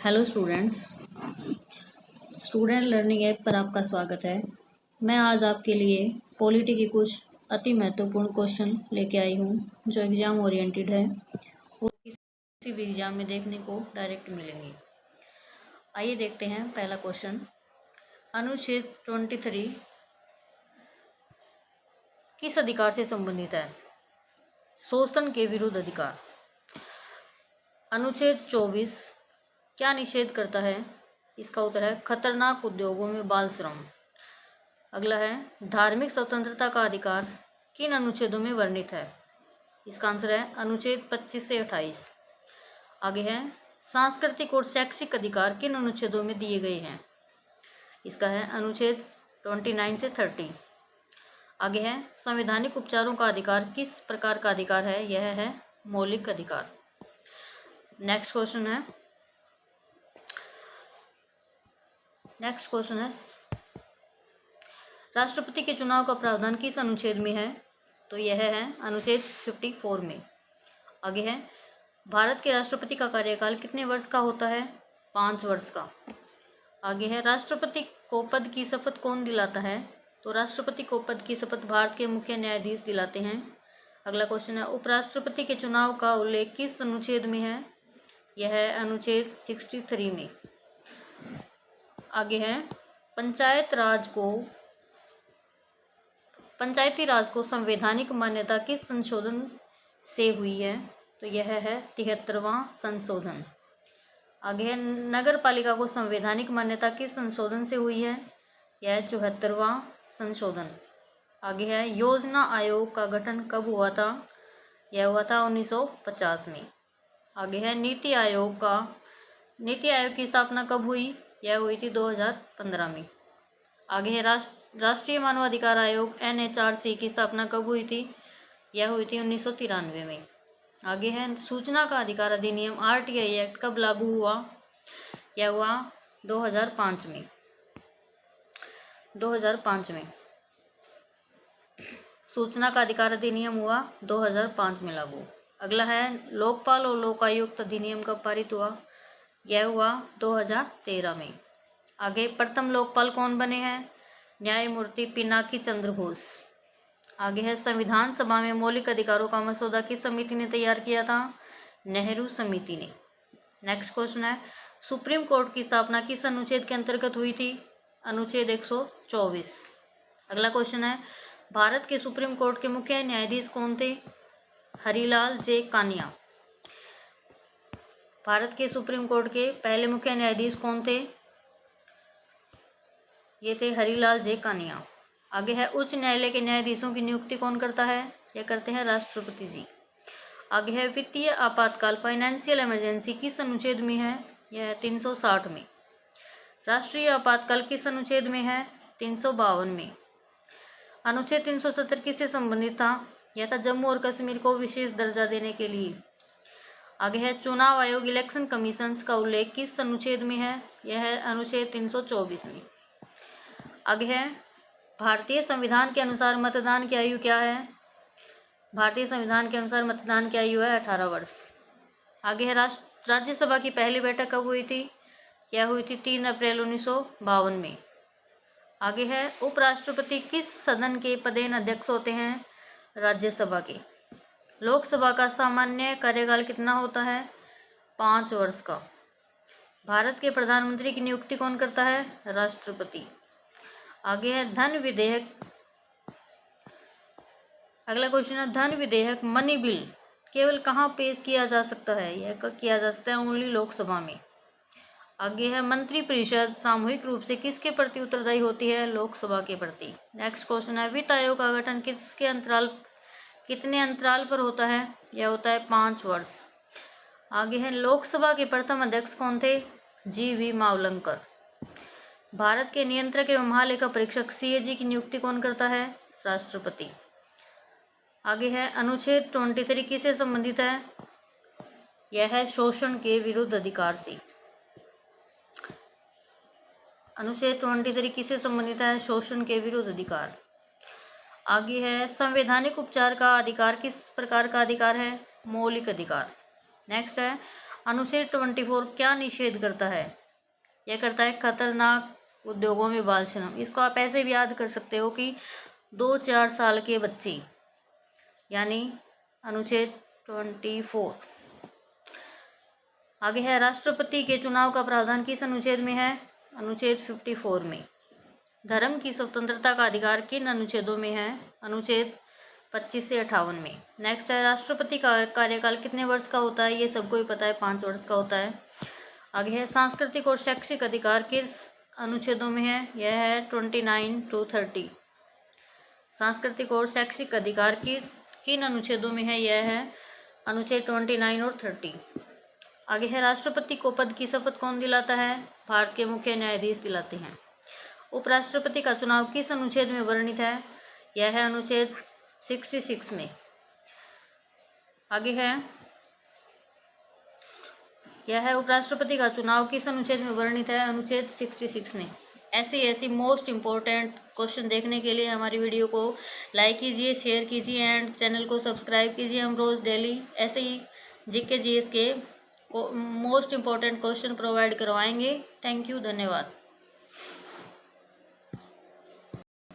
Hello students, student learning app पर आपका स्वागत है। मैं आज आपके लिए पॉलिटी के कुछ अति महत्वपूर्ण क्वेश्चन लेके आई हूँ जो एग्जाम ओरिएंटेड है और किसी भी एग्जाम में देखने को डायरेक्ट मिलेंगे। आइए देखते हैं पहला क्वेश्चन। अनुच्छेद 23 किस अधिकार से संबंधित है? शोषण के विरुद्ध अधिकार। अनुच्छेद 24 क्या निषेध करता है? इसका उत्तर है खतरनाक उद्योगों में बाल श्रम। अगला है धार्मिक स्वतंत्रता का अधिकार किन अनुच्छेदों में वर्णित है? इसका आंसर है अनुच्छेद 25 से 28। आगे है सांस्कृतिक और शैक्षिक अधिकार किन अनुच्छेदों में दिए गए हैं? इसका है अनुच्छेद 29 से 30। आगे है संवैधानिक उपचारों का अधिकार किस प्रकार का अधिकार है? यह है मौलिक अधिकार। नेक्स्ट क्वेश्चन है राष्ट्रपति के चुनाव का प्रावधान किस अनुच्छेद में है? तो यह है अनुच्छेद 54 में। आगे है भारत के राष्ट्रपति का कार्यकाल कितने वर्ष का होता है? 5 वर्ष का। आगे है राष्ट्रपति को पद की शपथ कौन दिलाता है? तो राष्ट्रपति को पद की शपथ भारत के मुख्य न्यायाधीश दिलाते हैं। अगला क्वेश्चन है उपराष्ट्रपति के चुनाव का उल्लेख किस अनुच्छेद में है? यह है अनुच्छेद 63 में। आगे है पंचायती राज को संवैधानिक मान्यता किस संशोधन से हुई है? तो यह है 73वां संशोधन। आगे है नगर पालिका को संवैधानिक मान्यता किस संशोधन से हुई है? यह 74वां संशोधन। आगे है योजना आयोग का गठन कब हुआ था? यह हुआ था 1950 में। आगे है नीति आयोग की स्थापना कब हुई? यह हुई थी 2015 में। आगे है राष्ट्रीय मानवाधिकार आयोग NHRC की स्थापना कब हुई थी? यह हुई थी 1993 में। आगे है सूचना का अधिकार अधिनियम RTI एक्ट कब लागू हुआ? यह हुआ 2005 में। सूचना का अधिकार अधिनियम हुआ 2005 में लागू। अगला है लोकपाल और लोकायुक्त अधिनियम कब पारित हुआ? यह हुआ 2013 में। आगे प्रथम लोकपाल कौन बने हैं? न्यायमूर्ति पिनाकी चंद्र घोष। आगे है संविधान सभा में मौलिक अधिकारों का मसौदा किस समिति ने तैयार किया था? नेहरू समिति ने। नेक्स्ट क्वेश्चन है सुप्रीम कोर्ट की स्थापना किस अनुच्छेद के अंतर्गत हुई थी? अनुच्छेद 124। अगला क्वेश्चन है भारत के सुप्रीम कोर्ट के मुख्य न्यायाधीश कौन थे? हरिलाल जे कानिया। भारत के सुप्रीम कोर्ट के पहले मुख्य न्यायाधीश कौन थे? ये थे हरिलाल जे कानिया। आगे है उच्च न्यायालय के न्यायाधीशों की नियुक्ति कौन करता है? यह करते हैं राष्ट्रपति जी। आगे है वित्तीय आपातकाल फाइनेंशियल इमरजेंसी किस अनुच्छेद में है? यह है 360 में। राष्ट्रीय आपातकाल किस अनुच्छेद में है? 352 में। अनुच्छेद 370 किससे संबंधित था? यह था जम्मू और कश्मीर को विशेष दर्जा देने के लिए। आगे है चुनाव आयोग इलेक्शन कमीशन का उल्लेख किस अनुच्छेद में है? यह है अनुच्छेद 324 में। आगे है भारतीय संविधान के अनुसार मतदान की आयु क्या है? भारतीय संविधान के अनुसार मतदान की आयु है 18 वर्ष। आगे है राज्यसभा की पहली बैठक कब हुई थी? यह हुई थी 3 अप्रैल 1952 में। आगे है उपराष्ट्रपति किस सदन के पदेन अध्यक्ष होते हैं? राज्यसभा के। लोकसभा का सामान्य कार्यकाल कितना होता है? 5 वर्ष का। भारत के प्रधानमंत्री की नियुक्ति कौन करता है? राष्ट्रपति। आगे है धन विधेयक। अगला क्वेश्चन है धन विधेयक मनी बिल केवल कहाँ पेश किया जा सकता है? यह किया जा सकता है ओनली लोकसभा में। आगे है मंत्रिपरिषद सामूहिक रूप से किसके प्रति उत्तरदायी होती है? लोकसभा के प्रति। नेक्स्ट क्वेश्चन है वित्त आयोग का गठन कितने अंतराल पर होता है? यह होता है 5 वर्ष। आगे है लोकसभा के प्रथम अध्यक्ष कौन थे? GV मावलंकर। भारत के नियंत्रक एवं महालेखा परीक्षक CAG की नियुक्ति कौन करता है? राष्ट्रपति। आगे है अनुच्छेद 23 किससे संबंधित है? यह है शोषण के विरुद्ध अधिकार से। अनुच्छेद 23 किससे संबंधित है? शोषण के विरुद्ध अधिकार। आगे है संवैधानिक उपचार का अधिकार किस प्रकार का अधिकार है? मौलिक अधिकार। नेक्स्ट है अनुच्छेद 24 क्या निषेध करता है? यह करता है खतरनाक उद्योगों में बाल श्रम। इसको आप ऐसे भी याद कर सकते हो कि 2-4 साल के बच्चे, यानी अनुच्छेद 24। आगे है राष्ट्रपति के चुनाव का प्रावधान किस अनुच्छेद में है? अनुच्छेद 54 में। धर्म की स्वतंत्रता का अधिकार किन अनुच्छेदों में है? अनुच्छेद 25 से 58 में। नेक्स्ट है राष्ट्रपति का कार्यकाल कितने वर्ष का होता है? ये सबको ही पता है, 5 वर्ष का होता है। आगे है सांस्कृतिक और शैक्षिक अधिकार किस अनुच्छेदों में है? यह है 29 to 30। सांस्कृतिक और शैक्षिक अधिकार किन अनुच्छेदों में है? यह है अनुच्छेद 29 और 30। आगे है राष्ट्रपति को पद की शपथ कौन दिलाता है? भारत के मुख्य न्यायाधीश दिलाते हैं। उपराष्ट्रपति का चुनाव किस अनुच्छेद में वर्णित है? यह है अनुच्छेद 66 में। आगे है यह है उपराष्ट्रपति का चुनाव किस अनुच्छेद में वर्णित है? अनुच्छेद 66 में। ऐसी मोस्ट इम्पोर्टेंट क्वेश्चन देखने के लिए हमारी वीडियो को लाइक कीजिए, शेयर कीजिए एंड चैनल को सब्सक्राइब कीजिए। हम रोज़ डेली ऐसे ही जीके जीएस के मोस्ट इम्पोर्टेंट क्वेश्चन प्रोवाइड करवाएंगे। थैंक यू, धन्यवाद।